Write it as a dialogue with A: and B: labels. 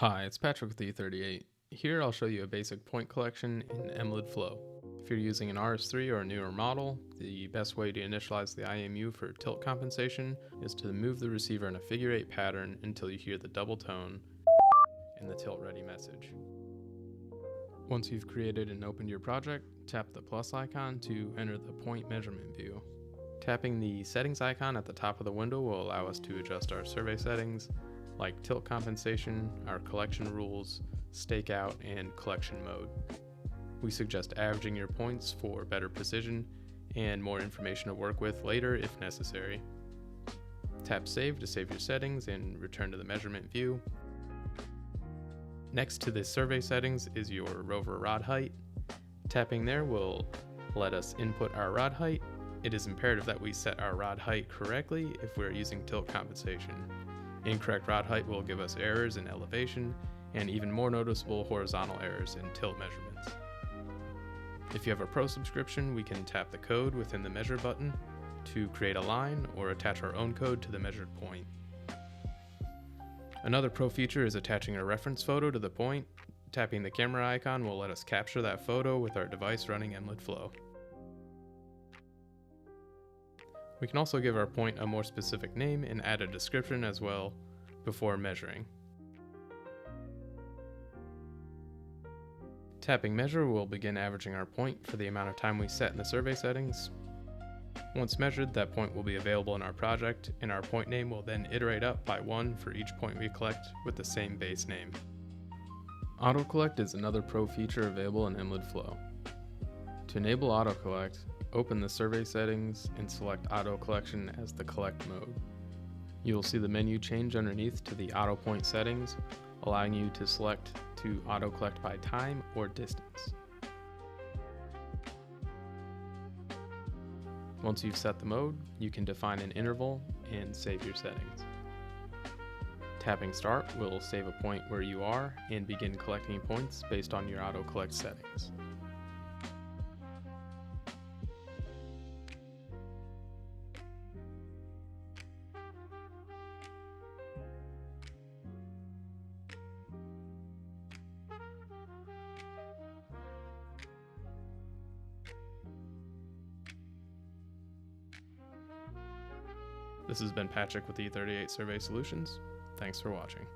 A: Hi, it's Patrick with E38. Here I'll show you a basic point collection in Emlid Flow. If you're using an RS3 or a newer model, the best way to initialize the IMU for tilt compensation is to move the receiver in a figure 8 pattern until you hear the double tone and the tilt ready message. Once you've created and opened your project, tap the plus icon to enter the point measurement view. Tapping the settings icon at the top of the window will allow us to adjust our survey settings, like tilt compensation, our collection rules, stakeout, and collection mode. We suggest averaging your points for better precision and more information to work with later if necessary. Tap Save to save your settings and return to the measurement view. Next to the survey settings is your rover rod height. Tapping there will let us input our rod height. It is imperative that we set our rod height correctly if we're using tilt compensation. Incorrect rod height will give us errors in elevation and even more noticeable horizontal errors in tilt measurements. If you have a Pro subscription, we can tap the code within the measure button to create a line or attach our own code to the measured point. Another Pro feature is attaching a reference photo to the point. Tapping the camera icon will let us capture that photo with our device running Emlid Flow. We can also give our point a more specific name and add a description as well before measuring. Tapping Measure will begin averaging our point for the amount of time we set in the survey settings. Once measured, that point will be available in our project, and our point name will then iterate up by 1 for each point we collect with the same base name. Auto Collect is another Pro feature available in Emlid Flow. To enable Auto Collect, open the survey settings and select Auto Collection as the collect mode. You will see the menu change underneath to the auto point settings, allowing you to select to auto collect by time or distance. Once you've set the mode, you can define an interval and save your settings. Tapping Start will save a point where you are and begin collecting points based on your auto collect settings. This has been Patrick with E38 Survey Solutions. Thanks for watching.